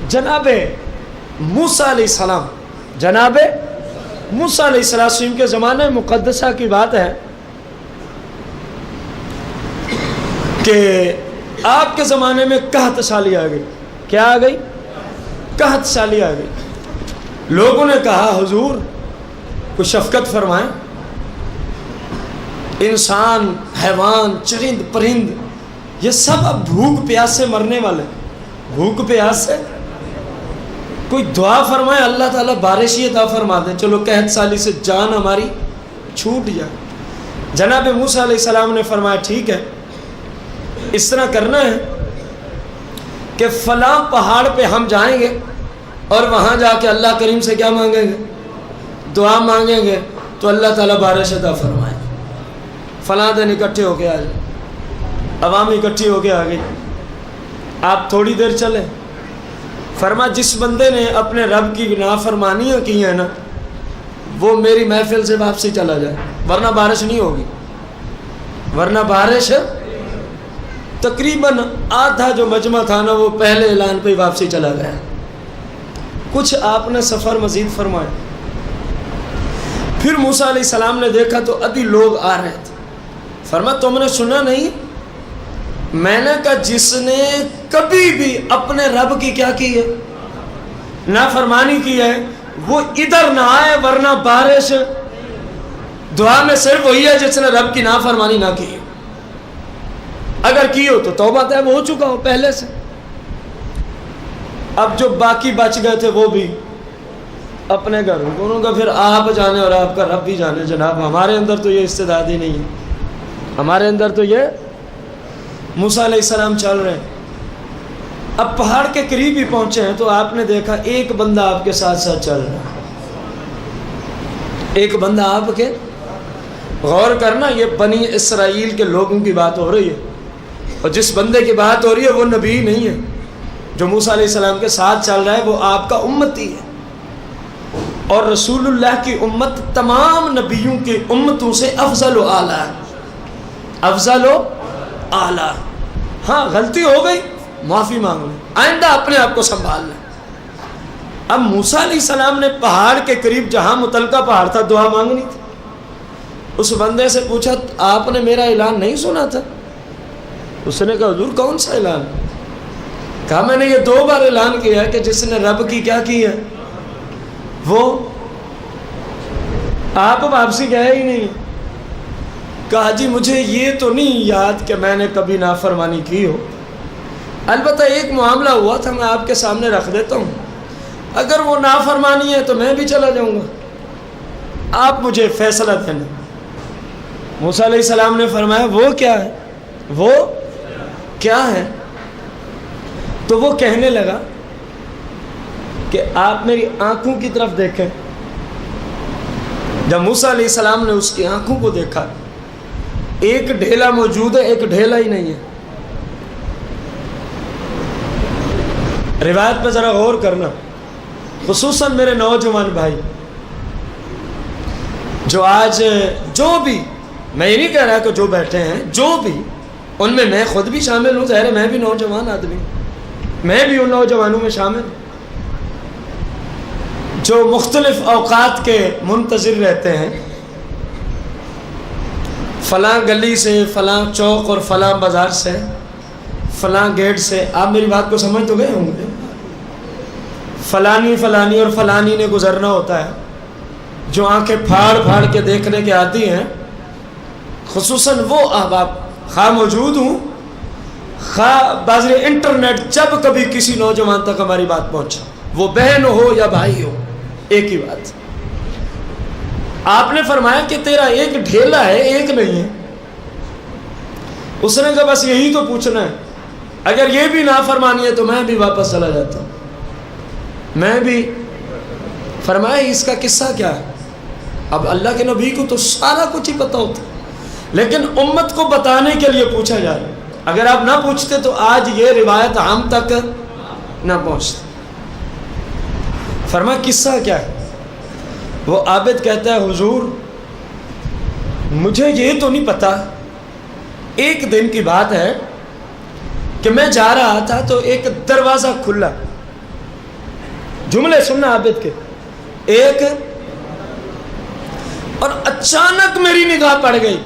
Speaker 2: جناب موسیٰ علیہ السلام، جناب موسیٰ علیہ السلام کے زمانہ مقدسہ کی بات ہے کہ آپ کے زمانے میں قحط سالی آ گئی. کیا آ گئی؟ قحط سالی آ گئی. لوگوں نے کہا حضور کوئی شفقت فرمائیں، انسان، حیوان، چرند پرند یہ سب اب بھوک پیاس سے مرنے والے، بھوک پیاس سے. کوئی دعا فرمائے اللہ تعالیٰ بارش ہی عطا فرما دیں، چلو قحط سالی سے جان ہماری چھوٹ جائے. جناب موسیٰ علیہ السلام نے فرمایا ٹھیک ہے، اس طرح کرنا ہے کہ فلاں پہاڑ پہ ہم جائیں گے اور وہاں جا کے اللہ کریم سے کیا مانگیں گے؟ دعا مانگیں گے تو اللہ تعالیٰ بارش عطا فرمائے. فلاں دن اکٹھے ہو کے آ جائیں، عوام اکٹھی ہو کے آ گئی، آپ تھوڑی دیر چلیں۔ فرما جس بندے نے اپنے رب کی نافرمانیاں کی ہیں نا، وہ میری محفل سے واپسی چلا جائے، ورنہ بارش نہیں ہوگی، ورنہ بارش۔ تقریباً آدھا جو مجمع تھا نا وہ پہلے اعلان پہ ہی واپسی چلا گیا۔ کچھ آپ نے سفر مزید فرمایا۔ پھر موسیٰ علیہ السلام نے دیکھا تو ابھی لوگ آ رہے تھے۔ فرما تم نے سنا نہیں؟ میں نے کہا جس نے کبھی بھی اپنے رب کی کیا کی ہے، نافرمانی کی ہے، وہ ادھر نہ آئے ورنہ بارش۔ دعا میں صرف وہی ہے جس نے رب کی نافرمانی نہ کی، اگر کی ہو تو توبہ طیب ہو چکا ہو پہلے سے۔ اب جو باقی بچ گئے تھے وہ بھی اپنے گھروں کو، انہوں کا پھر آپ جانے اور آپ کا رب بھی جانے۔ جناب ہمارے اندر تو یہ استعداد ہی نہیں ہے، ہمارے اندر تو یہ۔ موسیٰ علیہ السلام چل رہے ہیں، اب پہاڑ کے قریب ہی پہنچے ہیں تو آپ نے دیکھا ایک بندہ آپ کے ساتھ ساتھ چل رہا ہے، ایک بندہ آپ کے۔ غور کرنا، یہ بنی اسرائیل کے لوگوں کی بات ہو رہی ہے، اور جس بندے کی بات ہو رہی ہے وہ نبی نہیں ہے، جو موسیٰ علیہ السلام کے ساتھ چل رہا ہے وہ آپ کا امتی ہے۔ اور رسول اللہ کی امت تمام نبیوں کی امتوں سے افضل و اعلیٰ ہے، افضل و اعلیٰ۔ ہاں غلطی ہو گئی، معافی مانگ لیں، آئندہ اپنے آپ کو سنبھال لیں۔ اب موسیٰ علیہ السلام نے پہاڑ کے قریب جہاں متعلقہ پہاڑ تھا دعا مانگنی تھی، اس بندے سے پوچھا آپ نے میرا اعلان نہیں سنا تھا؟ اس نے کہا حضور کون سا اعلان؟ کہا میں نے یہ 2 بار اعلان کیا ہے کہ جس نے رب کی کیا کی ہے وہ آپ واپسی گئے ہی نہیں۔ کہا جی مجھے یہ تو نہیں یاد کہ میں نے کبھی نافرمانی کی ہو، البتہ ایک معاملہ ہوا تھا، میں آپ کے سامنے رکھ دیتا ہوں، اگر وہ نافرمانی ہے تو میں بھی چلا جاؤں گا، آپ مجھے فیصلہ دینا۔ موسیٰ علیہ السلام نے فرمایا وہ کیا ہے، وہ کیا ہے؟ تو وہ کہنے لگا کہ آپ میری آنکھوں کی طرف دیکھیں۔ جب موسیٰ علیہ السلام نے اس کی آنکھوں کو دیکھا، ایک ڈھیلا موجود ہے، ایک ڈھیلا ہی نہیں ہے۔ روایت پہ ذرا غور کرنا، خصوصاً میرے نوجوان بھائی جو آج جو بھی، میں یہ نہیں کہہ رہا کہ جو بیٹھے ہیں، جو بھی ان میں میں خود بھی شامل ہوں، ظاہر ہے میں بھی نوجوان آدمی، میں بھی ان نوجوانوں میں شامل ہوں جو مختلف اوقات کے منتظر رہتے ہیں، فلاں گلی سے، فلاں چوک اور فلاں بازار سے، فلاں گیٹ سے۔ آپ میری بات کو سمجھ تو گئے ہوں گے، فلانی اور فلانی نے گزرنا ہوتا ہے، جو آنکھیں پھاڑ پھاڑ کے دیکھنے کے عادی ہیں، خصوصاً وہ احباب خواہ موجود ہوں خواہ بازر انٹرنیٹ، جب کبھی کسی نوجوان تک ہماری بات پہنچا، وہ بہن ہو یا بھائی ہو، ایک ہی بات۔ آپ نے فرمایا کہ تیرا ایک ڈھیلا ہے، ایک نہیں ہے۔ اس نے کہا بس یہی تو پوچھنا ہے، اگر یہ بھی نافرمانی ہے تو میں بھی واپس چلا جاتا ہوں، میں بھی۔ فرمایا اس کا قصہ کیا ہے؟ اب اللہ کے نبی کو تو سارا کچھ ہی پتہ ہوتا، لیکن امت کو بتانے کے لیے پوچھا جا رہا ہے۔ اگر آپ نہ پوچھتے تو آج یہ روایت ہم تک نہ پہنچتی۔ فرمایا قصہ کیا ہے؟ وہ عابد کہتا ہے حضور مجھے یہ تو نہیں پتا، ایک دن کی بات ہے کہ میں جا رہا تھا تو ایک دروازہ کھلا، جملے سننا عابد کے، ایک، اور اچانک میری نگاہ پڑ گئی،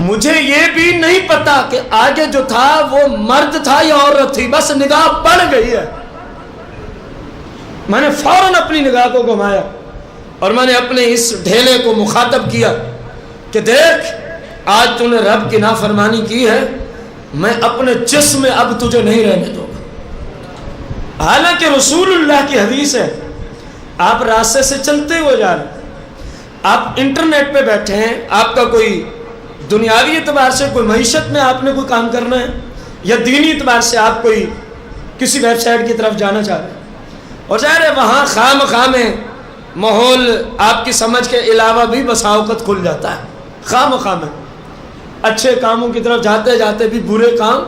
Speaker 2: مجھے یہ بھی نہیں پتا کہ آگے جو تھا وہ مرد تھا یا عورت تھی، بس نگاہ پڑ گئی ہے۔ میں نے فوراً اپنی نگاہ کو گھمایا اور میں نے اپنے اس ڈھیلے کو مخاطب کیا کہ دیکھ آج تو نے رب کی نافرمانی کی ہے، میں اپنے جسم میں اب تجھے نہیں رہنے دوں گا۔ حالانکہ رسول اللہ کی حدیث ہے، آپ راستے سے چلتے ہوئے جا رہے ہیں، آپ انٹرنیٹ پہ بیٹھے ہیں، آپ کا کوئی دنیاوی اعتبار سے کوئی معیشت میں آپ نے کوئی کام کرنا ہے، یا دینی اعتبار سے آپ کوئی کسی ویب سائٹ کی طرف جانا چاہ رہے ہیں، اور ظاہر ہے وہاں خام میں ماحول آپ کی سمجھ کے علاوہ بھی بسا اوقات کھل جاتا ہے، خام خام ہے، اچھے کاموں کی طرف جاتے جاتے بھی برے کام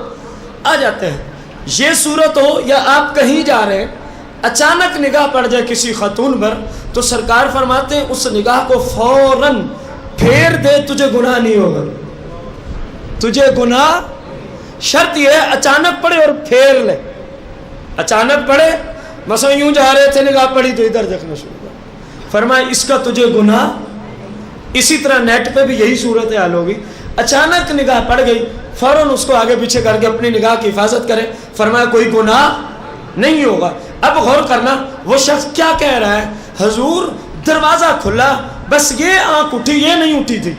Speaker 2: آ جاتے ہیں۔ یہ صورت ہو یا آپ کہیں جا رہے ہیں، اچانک نگاہ پڑ جائے کسی خاتون پر، تو سرکار فرماتے ہیں اس نگاہ کو فوراً پھیر دے، تجھے گناہ نہیں ہوگا، تجھے گناہ، شرط یہ ہے اچانک پڑے اور پھیر لے۔ اچانک پڑے، مثلا یوں جا رہے تھے، نگاہ پڑی تو ادھر دیکھنا شروع کر، فرمایا اس کا تجھے گناہ۔ اسی طرح نیٹ پہ بھی یہی صورت حال ہوگی، اچانک نگاہ پڑ گئی، فوراً اس کو آگے پیچھے کر کے اپنی نگاہ کی حفاظت کرے، فرمایا کوئی گناہ نہیں ہوگا۔ اب غور کرنا، وہ شخص کیا کہہ رہا ہے، حضور دروازہ کھلا، بس یہ آنکھ اٹھی، یہ نہیں اٹھی تھی،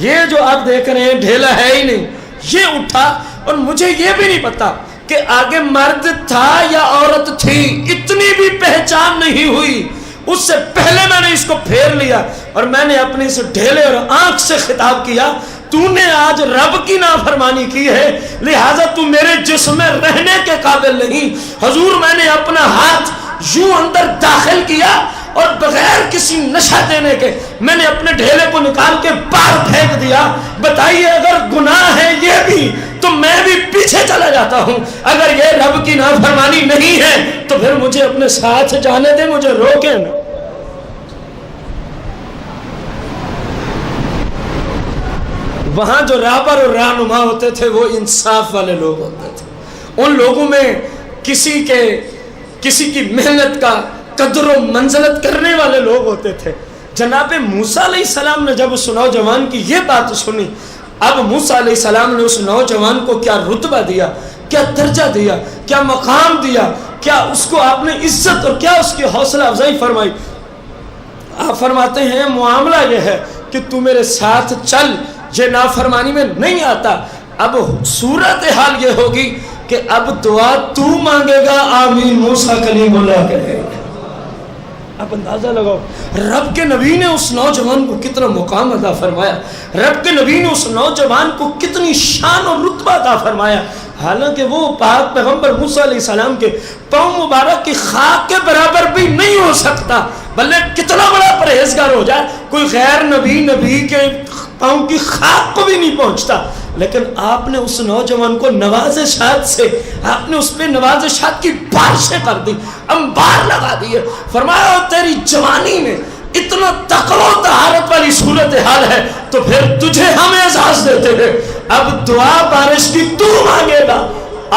Speaker 2: یہ جو آپ دیکھ رہے ہیں ڈھیلا ہے ہی نہیں، یہ اٹھا، اور مجھے یہ بھی نہیں پتا کہ آگے مرد تھا یا عورت تھی، اتنی بھی پہچان نہیں ہوئی، اس سے پہلے میں نے اس کو پھیر لیا اور میں نے اپنے اس ڈھیلے اور آنکھ سے خطاب کیا، تو نے آج رب کی نافرمانی کی ہے، لہٰذا تو میرے جسم میں رہنے کے قابل نہیں۔ حضور میں نے اپنا ہاتھ یوں اندر داخل کیا اور بغیر کسی نشہ دینے کے میں نے اپنے ڈھیلے کو نکال کے باہر پھینک دیا۔ بتائیے اگر گناہ ہے یہ بھی تو میں بھی پیچھے چلا جاتا ہوں، اگر یہ رب کی نافرمانی نہیں ہے تو پھر مجھے اپنے ساتھ جانے دیں، مجھے روکیں نا۔ وہاں جو رہبر اور رہنما ہوتے تھے وہ انصاف والے لوگ ہوتے تھے، ان لوگوں میں کسی کی محنت کا قدر و منزلت کرنے والے لوگ ہوتے تھے۔ جناب موسیٰ علیہ السلام نے جب اس نوجوان کی یہ بات سنی، اب موسیٰ علیہ السلام نے اس نوجوان کو کیا رتبہ دیا، کیا درجہ دیا، کیا مقام دیا، کیا اس کو آپ نے عزت اور کیا اس کی حوصلہ افزائی فرمائی۔ آپ فرماتے ہیں معاملہ یہ ہے کہ تو میرے ساتھ چل، یہ نافرمانی میں نہیں آتا۔ اب صورتحال یہ ہوگی کہ اب دعا تو مانگے گا، آمین موسیٰ کلیم اللہ کہے گا۔ آپ اندازہ لگاؤ رب کے نبی نے اس نوجوان کو کتنا مقام عطا فرمایا، رب کے نبی نے اس نوجوان کو کتنی شان اور رتبہ عطا فرمایا، حالانکہ وہ پاک پیغمبر موسیٰ علیہ السلام کے پاؤں مبارک کی خاک کے برابر بھی نہیں ہو سکتا، بلکہ کتنا بڑا پرہیزگار ہو جائے، کوئی غیر نبی کے پاؤں کی خاک کو بھی نہیں پہنچتا، لیکن آپ نے اس نوجوان کو نوازشات سے، آپ نے اس پہ نوازشات کی بارشیں کر دی، انبار لگا دیے۔ فرمایا تیری جوانی میں اتنا تقوی و طہارت والی صورتحال ہے تو پھر تجھے ہم اعزاز دیتے ہیں، اب دعا بارش کی تو مانگے گا،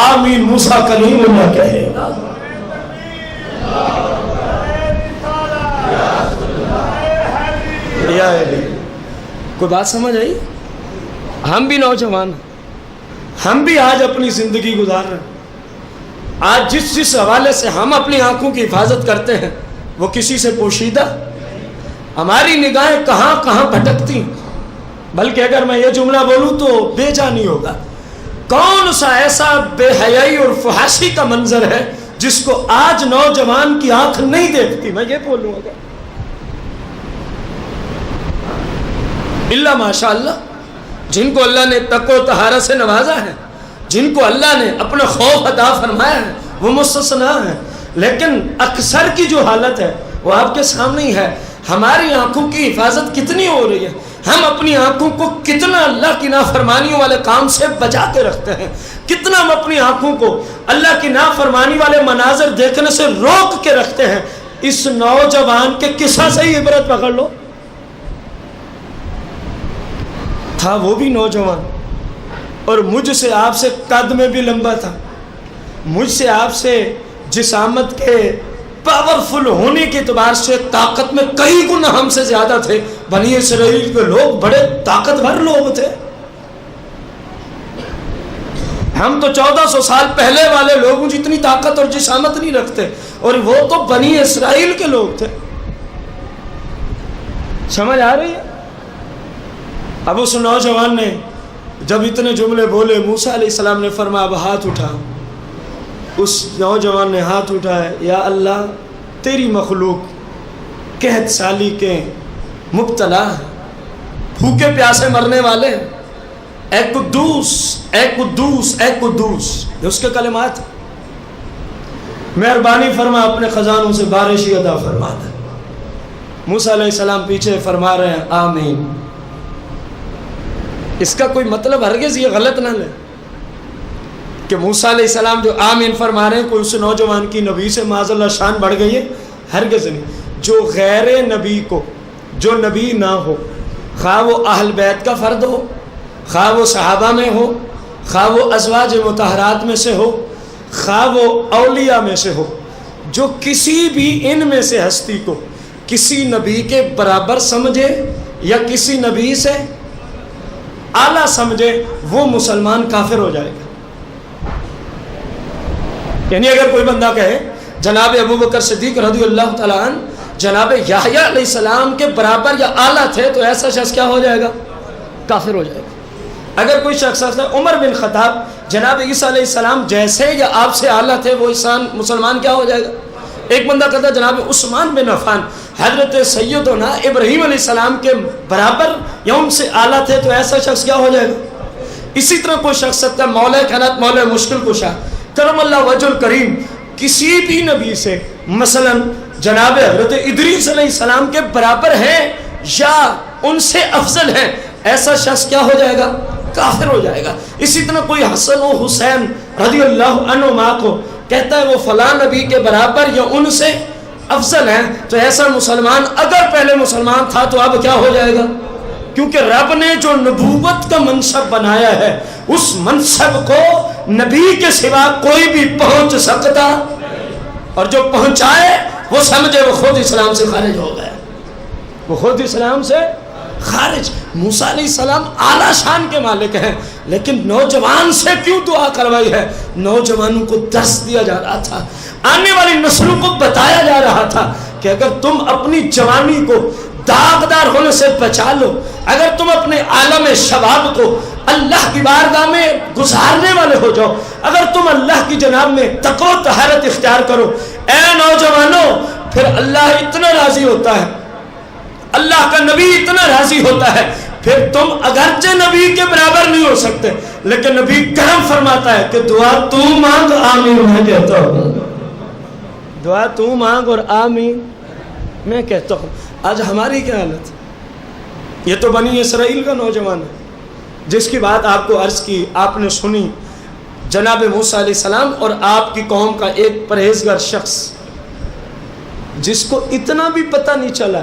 Speaker 2: آمین موسیٰ کلیم اللہ کہے گا۔ کوئی بات سمجھ آئی؟ ہم بھی نوجوان، ہم بھی آج اپنی زندگی گزار رہے ہیں، آج جس حوالے سے ہم اپنی آنکھوں کی حفاظت کرتے ہیں وہ کسی سے پوشیدہ، ہماری نگاہیں کہاں کہاں بھٹکتی، بلکہ اگر میں یہ جملہ بولوں تو بے جانی ہوگا، کون سا ایسا بے حیائی اور فحاشی کا منظر ہے جس کو آج نوجوان کی آنکھ نہیں دیکھتی، میں یہ بولوں گا اللہ ماشاء اللہ، جن کو اللہ نے تقوی و طہارت سے نوازا ہے، جن کو اللہ نے اپنا خوف عطا فرمایا ہے، وہ مستثنا ہے، لیکن اکثر کی جو حالت ہے وہ آپ کے سامنے ہی ہے۔ ہماری آنکھوں کی حفاظت کتنی ہو رہی ہے، ہم اپنی آنکھوں کو کتنا اللہ کی نافرمانیوں والے کام سے بچا کے رکھتے ہیں، کتنا ہم اپنی آنکھوں کو اللہ کی نافرمانی والے مناظر دیکھنے سے روک کے رکھتے ہیں۔ اس نوجوان کے قصہ سے ہی عبرت پکڑ لو، تھا وہ بھی نوجوان اور مجھ سے آپ سے قد میں بھی لمبا تھا، مجھ سے آپ سے جسامت کے پاورفل ہونے کے اعتبار سے طاقت میں کئی گنا ہم سے زیادہ تھے۔ بنی اسرائیل کے لوگ بڑے طاقتور لوگ تھے، ہم تو 1400 سال پہلے والے لوگوں جتنی طاقت اور جسامت نہیں رکھتے، اور وہ تو بنی اسرائیل کے لوگ تھے۔ سمجھ آ رہی ہے؟ اب اس نوجوان نے جب اتنے جملے بولے، موسیٰ علیہ السلام نے فرمایا اب ہاتھ اٹھا۔ اس نوجوان نے ہاتھ اٹھایا، یا اللہ تیری مخلوق قحط سالی کے مبتلا ہے، بھوکے پیاسے مرنے والے ہیں، اے قدوس اے قدوس اے قدوس، یہ اس کے کلمات، مہربانی فرما اپنے خزانوں سے بارشی عطا فرما دے۔ موسیٰ علیہ السلام پیچھے فرما رہے ہیں آمین اس کا کوئی مطلب ہرگز یہ غلط نہ لے کہ موسیٰ علیہ السلام جو آمین فرما رہے ہیں کوئی اس نوجوان کی نبی سے معاذ اللہ شان بڑھ گئی ہے، ہرگز نہیں۔ جو غیر نبی کو، جو نبی نہ ہو، خواہ وہ اہل بیت کا فرد ہو، خواہ وہ صحابہ میں ہو، خواہ وہ ازواج مطہرات میں سے ہو، خواہ وہ اولیاء میں سے ہو، جو کسی بھی ان میں سے ہستی کو کسی نبی کے برابر سمجھے یا کسی نبی سے اعلیٰ سمجھے، وہ مسلمان کافر ہو جائے گا۔ یعنی اگر کوئی بندہ کہے جناب ابوبکر صدیق رضی اللہ تعالیٰ عنہ جناب یحییٰ علیہ السلام کے برابر یا اعلیٰ تھے، تو ایسا شخص کیا ہو جائے گا؟ کافر ہو جائے گا۔ اگر کوئی شخص ہے عمر بن خطاب جناب عیسیٰ علیہ السلام جیسے یا آپ سے اعلیٰ تھے، وہ انسان مسلمان کیا ہو جائے گا؟ ایک بندہ کہتا ہے جناب عثمان بن عفان حضرت سیدنا ابراہیم علیہ السلام کے برابر یا ان سے اعلیٰ تھے، تو ایسا شخص کیا ہو جائے گا؟ اسی طرح کوئی شخص سکتا ہے مولا کائنات مولا مشکل کشا کرم اللہ وجہ الکریم کسی بھی نبی سے مثلا جناب حضرت ادریس علیہ السلام کے برابر ہیں یا ان سے افضل ہیں، ایسا شخص کیا ہو جائے گا؟ کافر ہو جائے گا۔ اسی طرح کوئی حسن و حسین رضی اللہ عنہما کو کہتا ہے وہ فلاں نبی کے برابر یا ان سے افضل ہیں، تو ایسا مسلمان اگر پہلے مسلمان تھا تو اب کیا ہو جائے گا؟ کیونکہ رب نے جو نبوت کا منصب بنایا ہے اس منصب کو نبی کے سوا کوئی بھی پہنچ سکتا، اور جو پہنچائے وہ سمجھے وہ خود اسلام سے خارج ہو گیا، وہ خود اسلام سے خارج۔ موسیٰ علیہ السلام اعلیٰ شان کے مالک ہیں، لیکن نوجوان سے کیوں دعا کروائی ہے؟ نوجوانوں کو درس دیا جا رہا تھا، آنے والی نسلوں کو بتایا جا رہا تھا کہ اگر تم اپنی جوانی کو داغدار ہونے سے بچا لو، اگر تم اپنے عالم شباب کو اللہ کی بارگاہ میں گزارنے والے ہو جاؤ، اگر تم اللہ کی جناب میں تقوی و طہارت اختیار کرو، اے نوجوانوں، پھر اللہ اتنا راضی ہوتا ہے، اللہ کا نبی اتنا راضی ہوتا ہے، پھر تم اگرچہ نبی کے برابر نہیں ہو سکتے، لیکن نبی کرم فرماتا ہے کہ دعا تو مانگ آمین میں کہتا ہوں، دعا تو مانگ اور آمین میں کہتا ہوں۔ آج ہماری کیا حالت ہے؟ یہ تو بنی اسرائیل کا نوجوان ہے جس کی بات آپ کو عرض کی، آپ نے سنی، جناب موسیٰ علیہ السلام اور آپ کی قوم کا ایک پرہیزگار شخص جس کو اتنا بھی پتہ نہیں چلا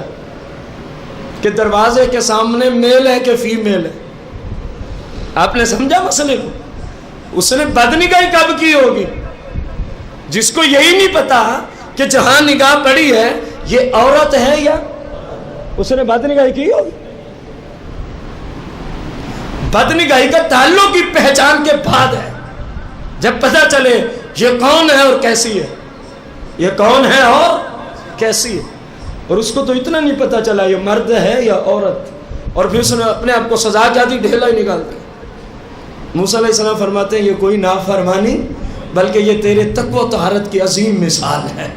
Speaker 2: کہ دروازے کے سامنے میل ہے کہ فیمیل ہے۔ آپ نے سمجھا مسئلے کو؟ اس نے بدنگاہی کب کی ہوگی؟ جس کو یہی نہیں پتا کہ جہاں نگاہ پڑی ہے یہ عورت ہے یا اس نے بدنگاہی کی ہوگی۔ بدنگاہی کا تعلق کی پہچان کے بعد ہے، جب پتہ چلے یہ کون ہے اور کیسی ہے، یہ کون ہے اور کیسی ہے۔ اور اس کو تو اتنا نہیں پتہ چلا یہ مرد ہے یا عورت، اور پھر اس نے اپنے آپ کو سزا کیا دی، ڈھیلا ہی نکال دیا۔ موسیٰ علیہ السلام فرماتے ہیں یہ کوئی نافرمانی بلکہ یہ تیرے تقوی و طہارت کی عظیم مثال ہے،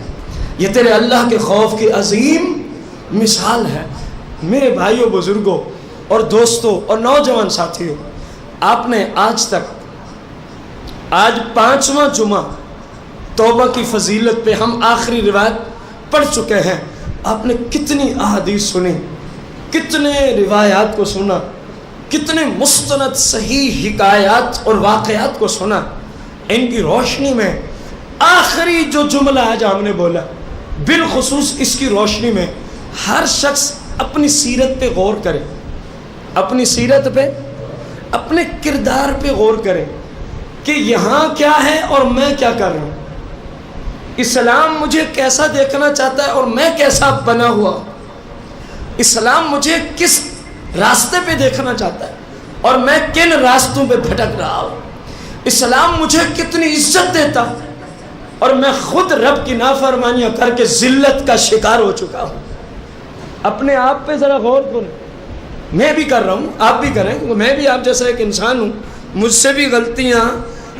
Speaker 2: یہ تیرے اللہ کے خوف کی عظیم مثال ہے۔ میرے بھائیوں، بزرگوں اور دوستوں اور نوجوان ساتھیوں، آپ نے آج تک، آج 5واں جمعہ توبہ کی فضیلت پہ ہم آخری روایت پڑھ چکے ہیں، آپ نے کتنی احادیث سنی، کتنے روایات کو سنا، کتنے مستند صحیح حکایات اور واقعات کو سنا۔ ان کی روشنی میں آخری جو جملہ آج ہم نے بولا، بالخصوص اس کی روشنی میں ہر شخص اپنی سیرت پہ غور کرے، اپنی سیرت پہ، اپنے کردار پہ غور کرے کہ یہاں کیا ہے اور میں کیا کر رہا ہوں، اسلام مجھے کیسا دیکھنا چاہتا ہے اور میں کیسا بنا ہوا ہوں، اسلام مجھے کس راستے پہ دیکھنا چاہتا ہے اور میں کن راستوں پہ بھٹک رہا ہوں، اسلام مجھے کتنی عزت دیتا ہے اور میں خود رب کی نافرمانیاں کر کے ذلت کا شکار ہو چکا ہوں۔ اپنے آپ پہ ذرا غور کریں، میں بھی کر رہا ہوں، آپ بھی کریں، کیونکہ میں بھی آپ جیسا ایک انسان ہوں، مجھ سے بھی غلطیاں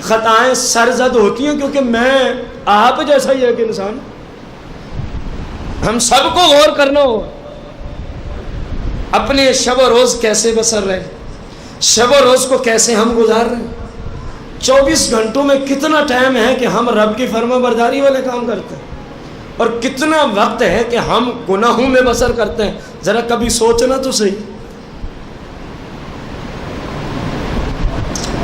Speaker 2: خطائیں سرزد ہوتی ہیں، کیونکہ میں آپ جیسا ہی ایک انسان، ہم سب کو غور کرنا ہو اپنے شب و روز کیسے بسر رہے، شب و روز کو کیسے ہم گزار رہے ہیں، 24 گھنٹوں میں کتنا ٹائم ہے کہ ہم رب کی فرما برداری والے کام کرتے ہیں اور کتنا وقت ہے کہ ہم گناہوں میں بسر کرتے ہیں، ذرا کبھی سوچنا تو صحیح۔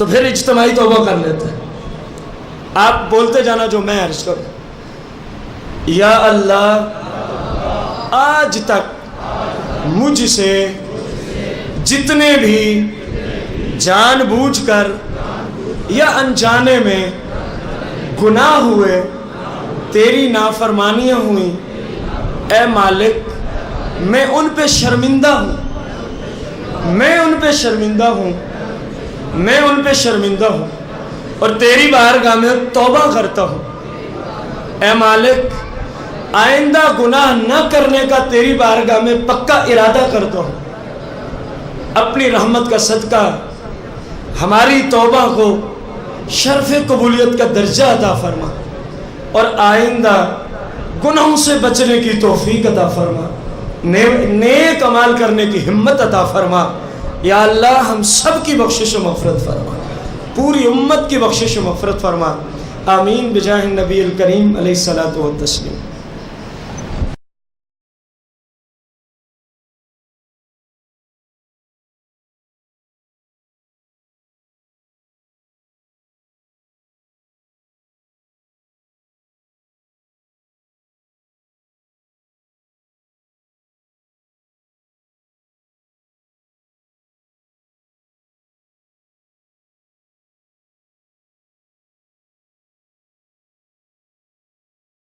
Speaker 2: تو پھر اجتماعی توبہ کر لیتے ہیں. آپ بولتے جانا جو میں عرض کروں. یا اللہ آج تک مجھ سے جتنے بھی جان بوجھ کر یا انجانے میں گناہ ہوئے، تیری نافرمانیاں ہوئیں، اے مالک میں ان پہ شرمندہ ہوں، میں ان پہ شرمندہ ہوں، میں ان پہ شرمندہ ہوں اور تیری بارگاہ میں توبہ کرتا ہوں. اے مالک آئندہ گناہ نہ کرنے کا تیری بارگاہ میں پکا ارادہ کرتا ہوں. اپنی رحمت کا صدقہ ہماری توبہ کو شرف قبولیت کا درجہ عطا فرما اور آئندہ گناہوں سے بچنے کی توفیق عطا فرما، نیک عمال کرنے کی ہمت عطا فرما. یا اللہ ہم سب کی بخشش و مغفرت فرما، پوری امت کی بخشش و مغفرت فرما. آمین بجاہ النبی الکریم علیہ الصلاۃ والتسلیم.